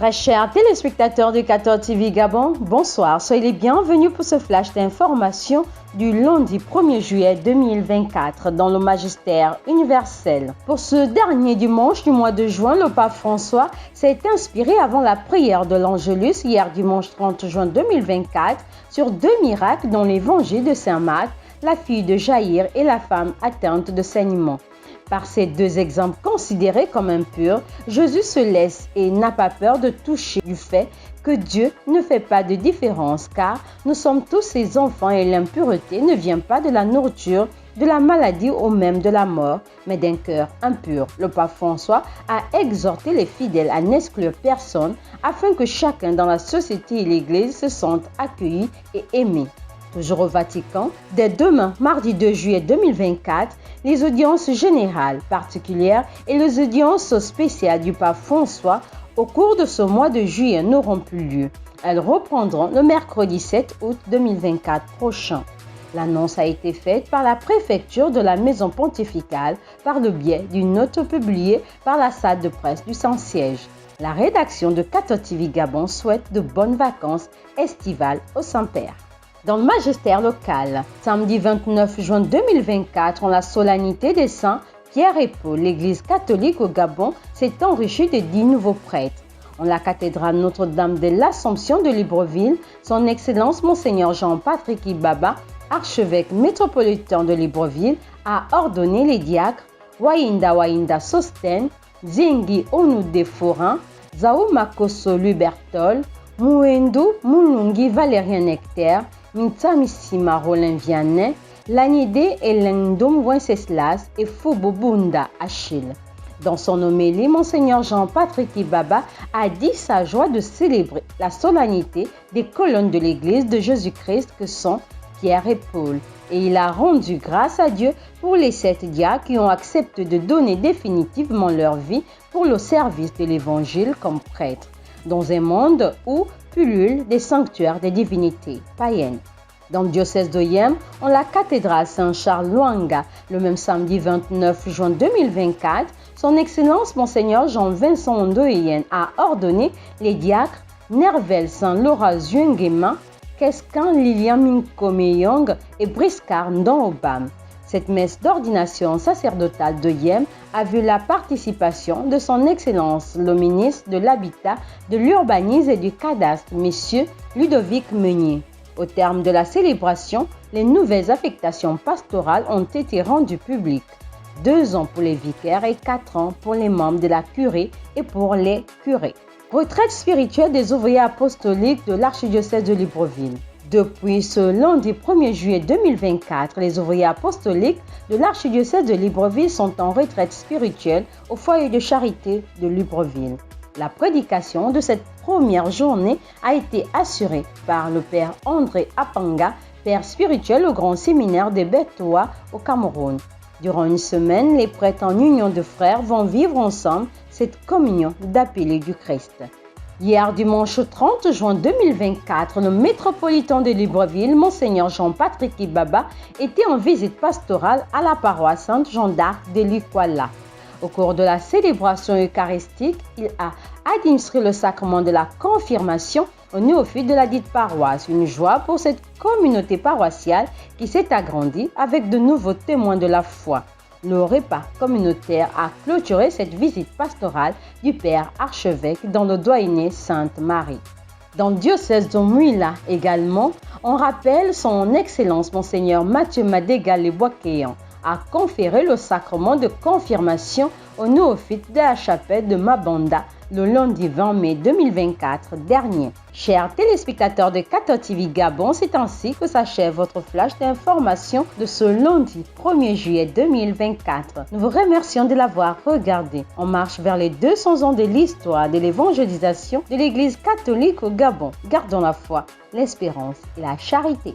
Très chers téléspectateurs de 14 TV Gabon, bonsoir. Soyez les bienvenus pour ce flash d'information du lundi 1er juillet 2024 dans le magistère universel. Pour ce dernier dimanche du mois de juin, le pape François s'est inspiré avant la prière de l'Angelus hier dimanche 30 juin 2024 sur deux miracles dans l'évangile de Saint Marc, la fille de Jaïr et la femme atteinte de saignement. Par ces deux exemples considérés comme impurs, Jésus se laisse et n'a pas peur de toucher du fait que Dieu ne fait pas de différence car nous sommes tous ses enfants et l'impureté ne vient pas de la nourriture, de la maladie ou même de la mort, mais d'un cœur impur. Le pape François a exhorté les fidèles à n'exclure personne afin que chacun dans la société et l'Église se sente accueilli et aimé. Toujours au Vatican, dès demain, mardi 2 juillet 2024, les audiences générales particulières et les audiences spéciales du pape François au cours de ce mois de juillet n'auront plus lieu. Elles reprendront le mercredi 7 août 2024 prochain. L'annonce a été faite par la préfecture de la maison pontificale par le biais d'une note publiée par la salle de presse du Saint-Siège. La rédaction de 14 TV Gabon souhaite de bonnes vacances estivales au Saint-Père. Dans le magistère local, samedi 29 juin 2024, en la solennité des saints Pierre et Paul, l'Église catholique au Gabon s'est enrichie de 10 nouveaux prêtres. En la cathédrale Notre-Dame de l'Assomption de Libreville, son Excellence Monseigneur Jean-Patrick Ibaba, archevêque métropolitain de Libreville, a ordonné les diacres Wainda Sosten, Zingi Onoude Forin, Zao Makoso Lubertol, Mouendou Moulungi Valérien Nectaire, Mintamissima Roland Vianney, Lanide Elendom Wenceslas et Foubobunda Achille. Dans son homélie, Monseigneur Jean-Patrick Ibaba a dit sa joie de célébrer la solennité des colonnes de l'Église de Jésus-Christ que sont Pierre et Paul. Et il a rendu grâce à Dieu pour les 7 diacres qui ont accepté de donner définitivement leur vie pour le service de l'Évangile comme prêtres, dans un monde où pullulent des sanctuaires des divinités païennes. Dans le diocèse de Yem, en la cathédrale Saint-Charles Luanga, le même samedi 29 juin 2024, son Excellence Monseigneur Jean-Vincent Ondoyen a ordonné les diacres Nervel Saint-Laura Zuengema, Keskan Lilian Minkomeyong et Briscar Ndonobam. Cette messe d'ordination sacerdotale de Yem a vu la participation de son Excellence le ministre de l'Habitat, de l'Urbanisme et du Cadastre, M. Ludovic Meunier. Au terme de la célébration, les nouvelles affectations pastorales ont été rendues publiques. 2 ans pour les vicaires et 4 ans pour les membres de la curée et pour les curés. Retraite spirituelle des ouvriers apostoliques de l'archidiocèse de Libreville. Depuis ce lundi 1er juillet 2024, les ouvriers apostoliques de l'archidiocèse de Libreville sont en retraite spirituelle au foyer de charité de Libreville. La prédication de cette première journée a été assurée par le père André Apanga, père spirituel au grand séminaire de Betoua au Cameroun. Durant une semaine, les prêtres en union de frères vont vivre ensemble cette communion d'appelés du Christ. Hier dimanche 30 juin 2024, le métropolitain de Libreville, Monseigneur Jean-Patrick Ibaba, était en visite pastorale à la paroisse Sainte-Jean d'Arc de Likwala. Au cours de la célébration eucharistique, il a administré le sacrement de la confirmation aux néophytes de la dite paroisse. Une joie pour cette communauté paroissiale qui s'est agrandie avec de nouveaux témoins de la foi. Le repas communautaire a clôturé cette visite pastorale du père archevêque dans le doyenné Sainte-Marie. Dans le diocèse de Mouila également, on rappelle son Excellence Monseigneur Mathieu Madéga-les-Boisquéans a conféré le sacrement de confirmation aux néophytes de la chapelle de Mabanda le lundi 20 mai 2024 dernier. Chers téléspectateurs de 14 TV Gabon, c'est ainsi que s'achève votre flash d'information de ce lundi 1er juillet 2024. Nous vous remercions de l'avoir regardé. On marche vers les 200 ans de l'histoire de l'évangélisation de l'Église catholique au Gabon. Gardons la foi, l'espérance et la charité.